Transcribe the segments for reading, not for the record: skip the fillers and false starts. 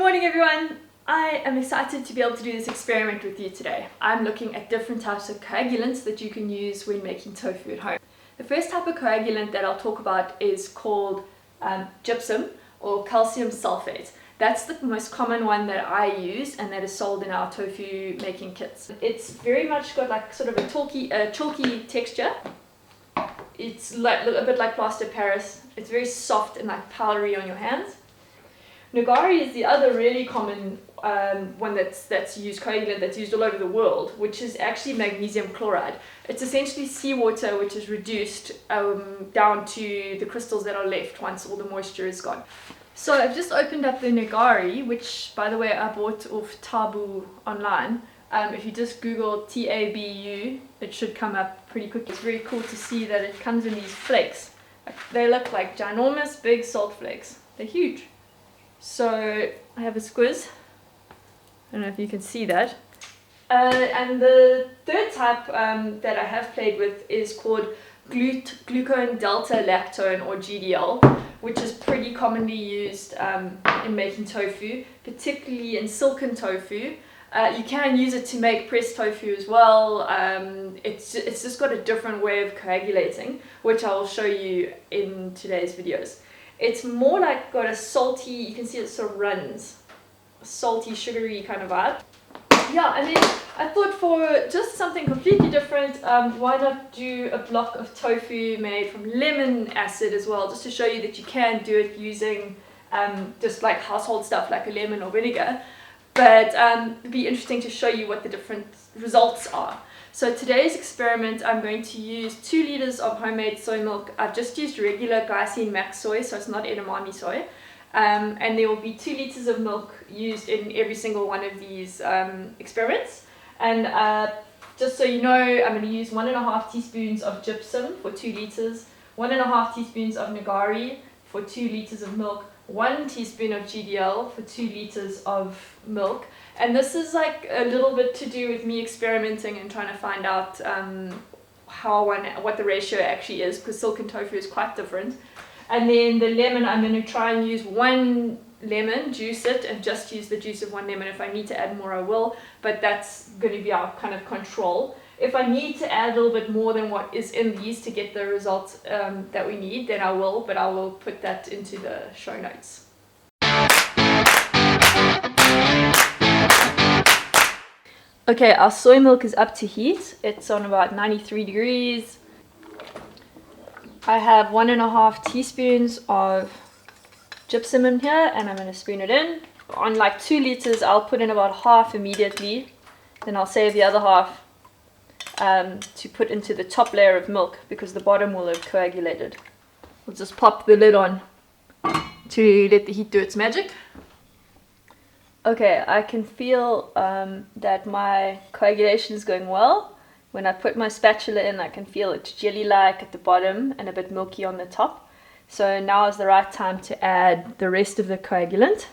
morning everyone! I am excited to be able to do this experiment with you today. I'm looking at different types of coagulants that you can use when making tofu at home. The first type of coagulant that I'll talk about is called gypsum or calcium sulfate. That's the most common one that I use and that is sold in our tofu making kits. It's very much got like sort of a chalky texture. It's like a bit like plaster Paris. It's very soft and like powdery on your hands. Nigari is the other really common one that's used, coagulant that's used all over the world, which is actually magnesium chloride. It's essentially seawater which is reduced down to the crystals that are left once all the moisture is gone. So I've just opened up the Nigari, which by the way I bought off Tabu online. If you just Google Tabu, it should come up pretty quickly. It's very cool to see that it comes in these flakes. They look like ginormous big salt flakes. They're huge. So I have a squiz. I don't know if you can see that. And the third type that I have played with is called Glucone Delta Lactone or GDL, which is pretty commonly used in making tofu, particularly in silken tofu. You can use it to make pressed tofu as well. It's just got a different way of coagulating, which I will show you in today's videos. It's more like got a salty, you can see it sort of runs, a salty, sugary kind of vibe. Yeah, and then I thought for just something completely different, why not do a block of tofu made from lemon acid as well, just to show you that you can do it using just like household stuff like a lemon or vinegar. But it'd be interesting to show you what the different results are. So today's experiment, I'm going to use 2 liters of homemade soy milk. I've just used regular glycine max soy, so it's not edamame soy. And there will be 2 liters of milk used in every single one of these experiments. And just so you know, I'm going to use 1.5 teaspoons of gypsum for 2 liters, 1.5 teaspoons of Nigari for 2 liters of milk, 1 teaspoon of GDL for 2 liters of milk. And this is like a little bit to do with me experimenting and trying to find out what the ratio actually is, because silken tofu is quite different. And then the lemon, I'm going to try and use 1 lemon, juice it, and just use the juice of 1 lemon. If I need to add more, I will, but that's going to be our kind of control. If I need to add a little bit more than what is in these to get the results that we need, then I will, but I will put that into the show notes. Okay, our soy milk is up to heat. It's on about 93 degrees. I have 1.5 teaspoons of gypsum in here, and I'm going to spoon it in. On like 2 liters, I'll put in about half immediately. Then I'll save the other half to put into the top layer of milk, because the bottom will have coagulated. We'll just pop the lid on to let the heat do its magic. Okay, I can feel that my coagulation is going well. When I put my spatula in, I can feel it jelly-like at the bottom and a bit milky on the top. So now is the right time to add the rest of the coagulant.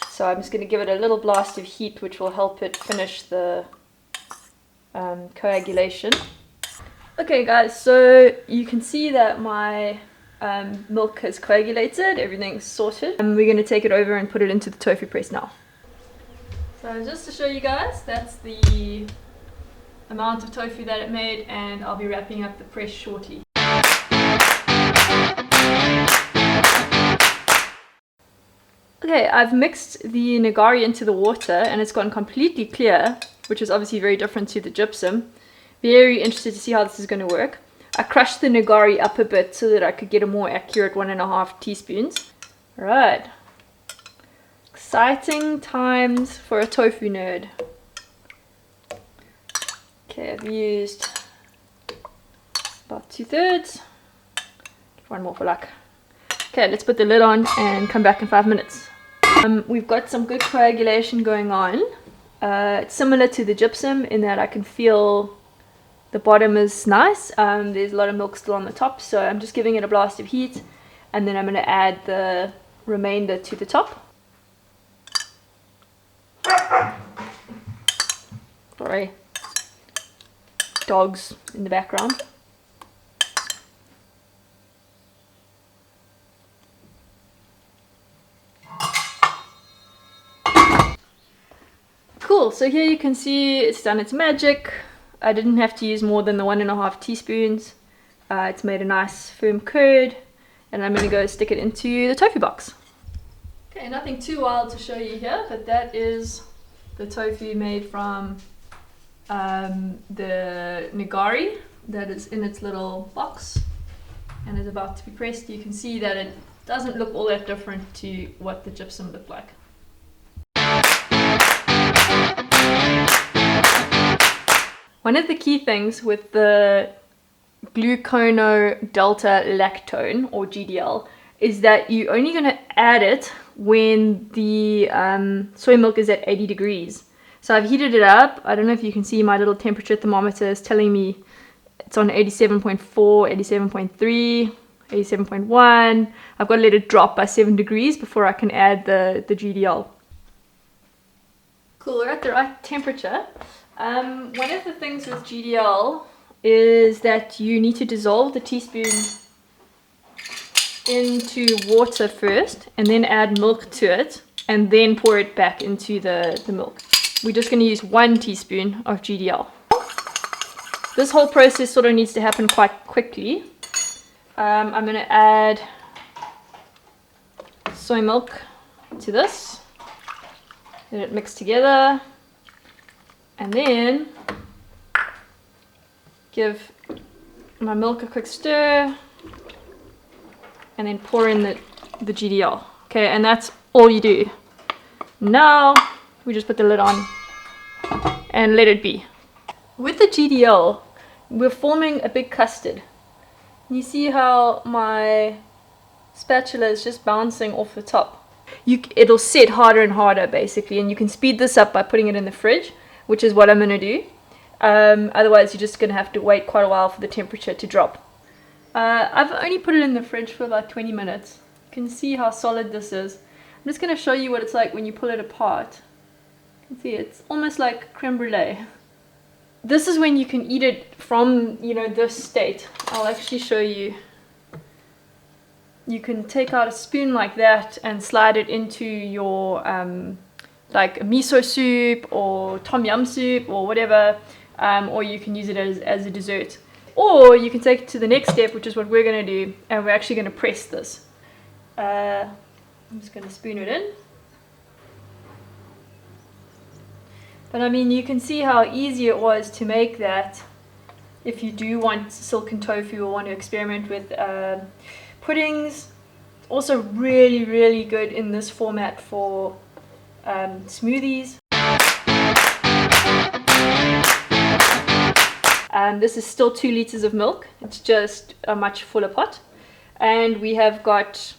So I'm just going to give it a little blast of heat, which will help it finish the coagulation. Okay guys, so you can see that my milk has coagulated, everything's sorted, and we're going to take it over and put it into the tofu press now. So just to show you guys, that's the amount of tofu that it made, and I'll be wrapping up the press shortly. Okay, I've mixed the Nigari into the water and it's gone completely clear, which is obviously very different to the gypsum. Very interested to see how this is going to work. I crushed the Nigari up a bit so that I could get a more accurate 1.5 teaspoons. Alright. Exciting times for a tofu nerd. Okay, I've used about 2/3. One more for luck. Okay, let's put the lid on and come back in 5 minutes. We've got some good coagulation going on. It's similar to the gypsum in that I can feel the bottom is nice. There's a lot of milk still on the top, so I'm just giving it a blast of heat, and then I'm going to add the remainder to the top. Sorry, dogs in the background. Cool, so here you can see it's done its magic. I didn't have to use more than the 1.5 teaspoons. It's made a nice firm curd, and I'm going to go stick it into the tofu box. Okay, nothing too wild to show you here, but that is the tofu made from the Nigari that is in its little box and is about to be pressed. You can see that it doesn't look all that different to what the gypsum looked like. One of the key things with the Glucone Delta Lactone, or GDL, is that you're only going to add it when the soy milk is at 80 degrees. So I've heated it up. I don't know if you can see my little temperature thermometer is telling me it's on 87.4, 87.3, 87.1. I've got to let it drop by 7 degrees before I can add the GDL. Cool, we're at the right temperature. One of the things with GDL is that you need to dissolve the teaspoon into water first and then add milk to it and then pour it back into the milk. We're just going to use 1 teaspoon of GDL. This whole process sort of needs to happen quite quickly. I'm going to add soy milk to this, let it mix together, and then give my milk a quick stir and then pour in the GDL. Okay, and that's all you do. Now we just put the lid on and let it be. With the GDL, we're forming a big custard. You see how my spatula is just bouncing off the top. It'll set harder and harder basically, and you can speed this up by putting it in the fridge, which is what I'm going to do. Otherwise you're just going to have to wait quite a while for the temperature to drop. I've only put it in the fridge for about 20 minutes. You can see how solid this is. I'm just going to show you what it's like when you pull it apart. You can see it's almost like creme brulee. This is when you can eat it from, this state. I'll actually show you. You can take out a spoon like that and slide it into your like miso soup or tom yum soup or whatever, or you can use it as a dessert. Or you can take it to the next step, which is what we're going to do, and we're actually going to press this. I'm just going to spoon it in. But I mean, you can see how easy it was to make that if you do want silken tofu or want to experiment with puddings. Also really, really good in this format for smoothies. This is still 2 liters of milk. It's just a much fuller pot. And we have got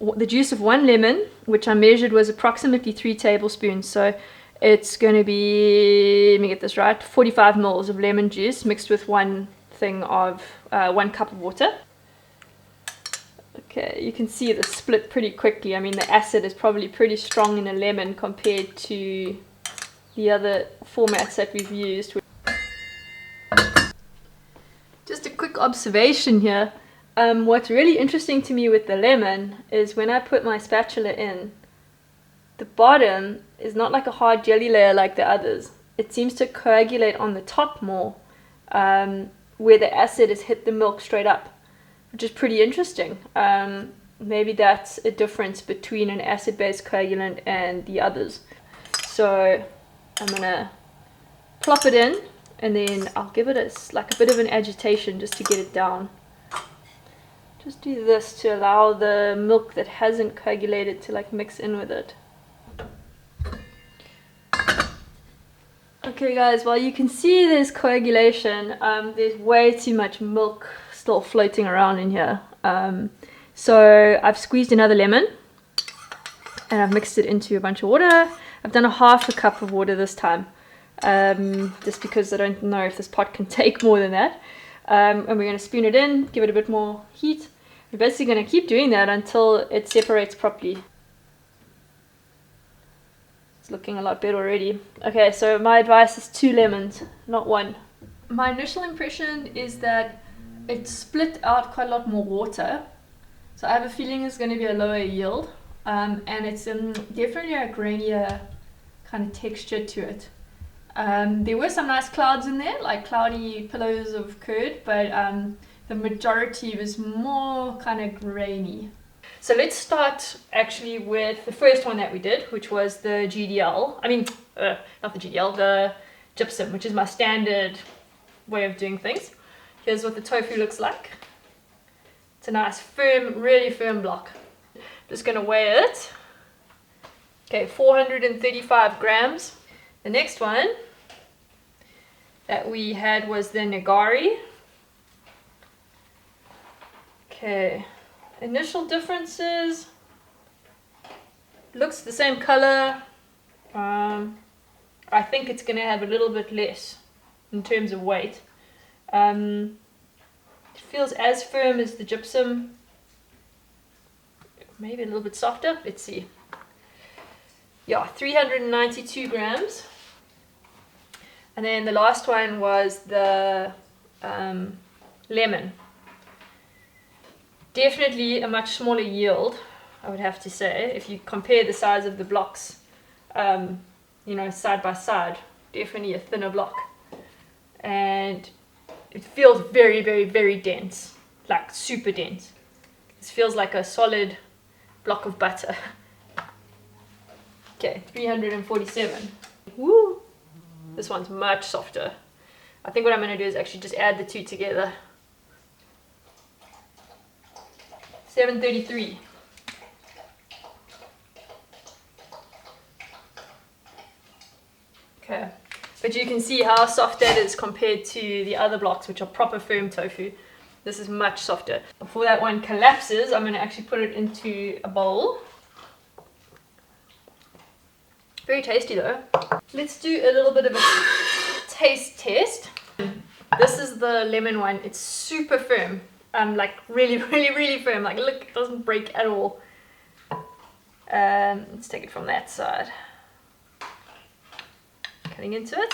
the juice of 1 lemon, which I measured was approximately 3 tablespoons. So it's going to be, let me get this right, 45 mils of lemon juice mixed with 1 thing of 1 cup of water. Okay, you can see the split pretty quickly. I mean, the acid is probably pretty strong in a lemon compared to the other formats that we've used. Just a quick observation here. What's really interesting to me with the lemon is when I put my spatula in, the bottom is not like a hard jelly layer like the others. It seems to coagulate on the top more, where the acid has hit the milk straight up, which is pretty interesting. Maybe that's a difference between an acid-based coagulant and the others. So I'm gonna plop it in, and then I'll give it a bit of an agitation just to get it down. Just do this to allow the milk that hasn't coagulated to mix in with it. Okay guys, well you can see there's coagulation. There's way too much milk still floating around in here. So I've squeezed another lemon and I've mixed it into a bunch of water. I've done a half a cup of water this time, just because I don't know if this pot can take more than that. And we're going to spoon it in, give it a bit more heat. We're basically going to keep doing that until it separates properly. It's looking a lot better already. Okay, so my advice is 2 lemons, not 1. My initial impression is that it split out quite a lot more water. So I have a feeling it's going to be a lower yield. And it's definitely a grainier kind of texture to it. There were some nice clouds in there, like cloudy pillows of curd, but the majority was more kind of grainy. So let's start actually with the first one that we did, which was the GDL. I mean, not the GDL, the Gypsum, which is my standard way of doing things. Here's what the tofu looks like. It's a nice firm, really firm block. Just gonna weigh it. Okay, 435 grams. The next one that we had was the Nigari. Okay, initial differences. Looks the same color. I think it's gonna have a little bit less in terms of weight. It feels as firm as the Gypsum. Maybe a little bit softer. Let's see. Yeah, 392 grams. And then the last one was the lemon. Definitely a much smaller yield, I would have to say, if you compare the size of the blocks, you know, side by side. Definitely a thinner block. And it feels very, very, very dense, like super dense. This feels like a solid block of butter. Okay, 347. Woo! This one's much softer. I think what I'm going to do is actually just add the two together. 733. Okay, but you can see how soft that is compared to the other blocks, which are proper firm tofu. This is much softer. Before that one collapses, I'm going to actually put it into a bowl. Very tasty though. Let's do a little bit of a taste test. This is the lemon one. It's super firm. Like really, really, really firm. Like look, it doesn't break at all. Let's take it from that side. Cutting into it.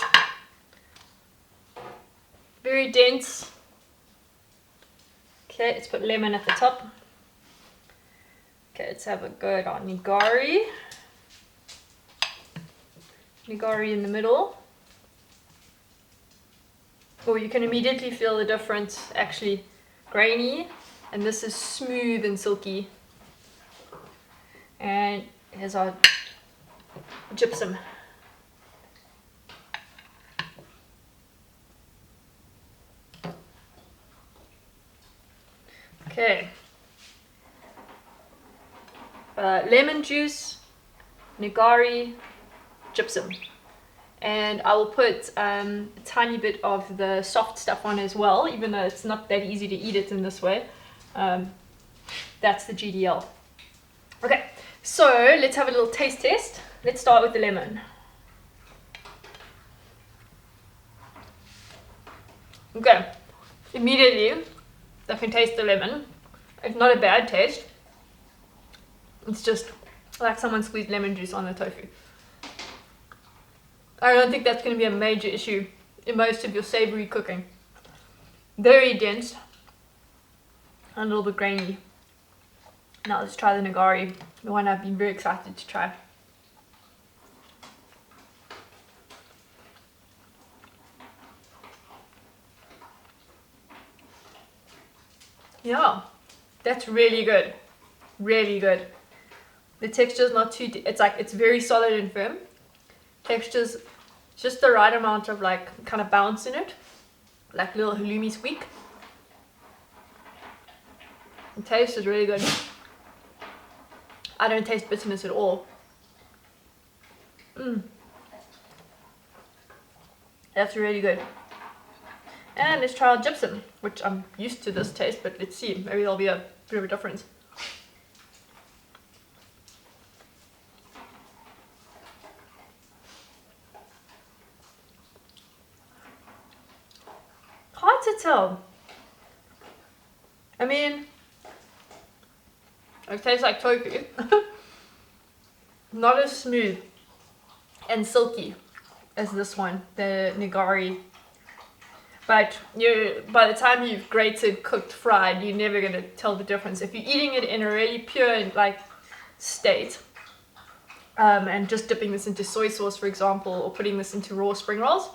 Very dense. Okay, let's put lemon at the top. Okay, let's have a go at our Nigari. Nigari in the middle. Oh, you can immediately feel the difference. Actually, grainy, and this is smooth and silky. And here's our Gypsum. Okay. Lemon juice, Nigari, Gypsum. And I will put a tiny bit of the soft stuff on as well, even though it's not that easy to eat it in this way. That's the GDL. Okay, so let's have a little taste test. Let's start with the lemon. Okay, immediately I can taste the lemon. It's not a bad taste. It's just like someone squeezed lemon juice on the tofu. I don't think that's going to be a major issue in most of your savory cooking. Very dense and a little bit grainy. Now let's try the Nigari, the one I've been very excited to try. Yeah, that's really good. Really good. The texture's not too, it's very solid and firm. Texture's just the right amount of like kind of bounce in it, like little halloumi squeak. The taste is really good. I don't taste bitterness at all. That's really good. And let's try our Gypsum, which I'm used to this taste, but let's see, maybe there'll be a bit of a difference. Hard to tell. I mean, it tastes like tofu. Not as smooth and silky as this one, the Nigari. But by the time you've grated, cooked, fried, you're never going to tell the difference. If you're eating it in a really pure like state, and just dipping this into soy sauce, for example, or putting this into raw spring rolls,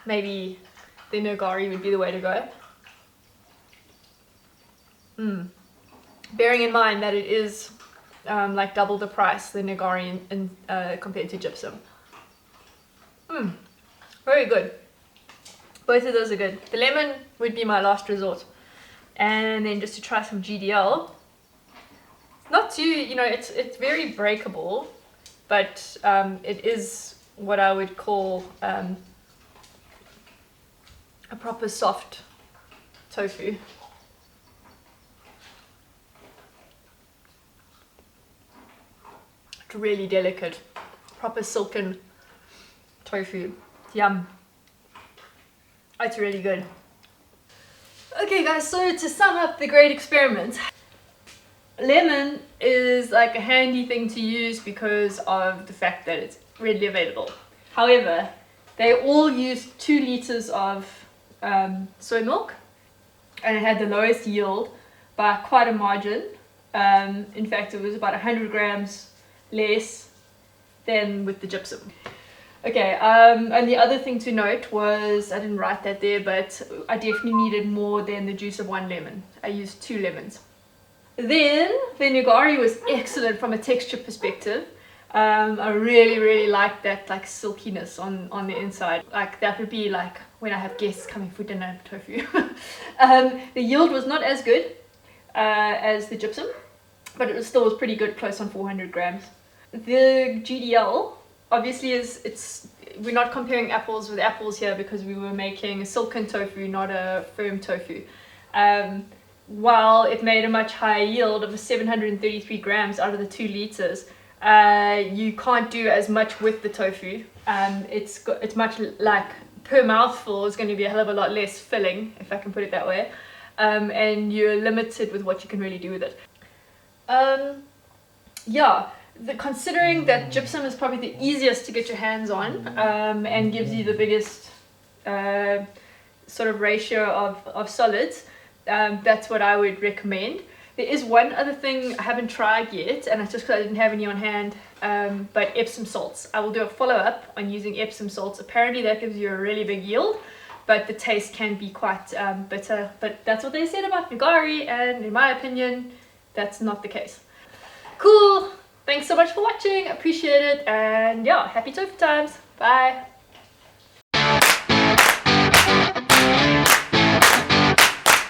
maybe the Nigari would be the way to go. Bearing in mind that it is like double the price, the Nigari compared to Gypsum. Very good. Both of those are good. The lemon would be my last resort. And then just to try some GDL. Not too, it's very breakable, but it is what I would call a proper soft tofu. It's really delicate. Proper silken tofu. Yum. It's really good. Okay guys, so to sum up the great experiment, lemon is like a handy thing to use because of the fact that it's readily available. However, they all used 2 liters of soy milk, and it had the lowest yield by quite a margin. In fact, it was about 100 grams less than with the gypsum. Okay, and the other thing to note was, I didn't write that there, but I definitely needed more than the juice of 1 lemon. I used 2 lemons. Then the Nigari was excellent from a texture perspective. I really liked that like silkiness on the inside. Like that would be like when I have guests coming for dinner tofu. The yield was not as good as the gypsum, but it still was pretty good, close on 400 grams. The GDL obviously we're not comparing apples with apples here because we were making a silken tofu, not a firm tofu. While it made a much higher yield of 733 grams out of the 2 liters, you can't do as much with the tofu. It's much like per mouthful is going to be a hell of a lot less filling, if I can put it that way, and you're limited with what you can really do with it. Yeah. Considering that gypsum is probably the easiest to get your hands on and gives you the biggest sort of ratio of solids, that's what I would recommend. There is one other thing I haven't tried yet, and it's just because I didn't have any on hand, but Epsom salts. I will do a follow-up on using Epsom salts. Apparently that gives you a really big yield, but the taste can be quite bitter. But that's what they said about Nigari, and in my opinion, that's not the case. Cool! Thanks so much for watching, appreciate it, and yeah, happy tofu times. Bye!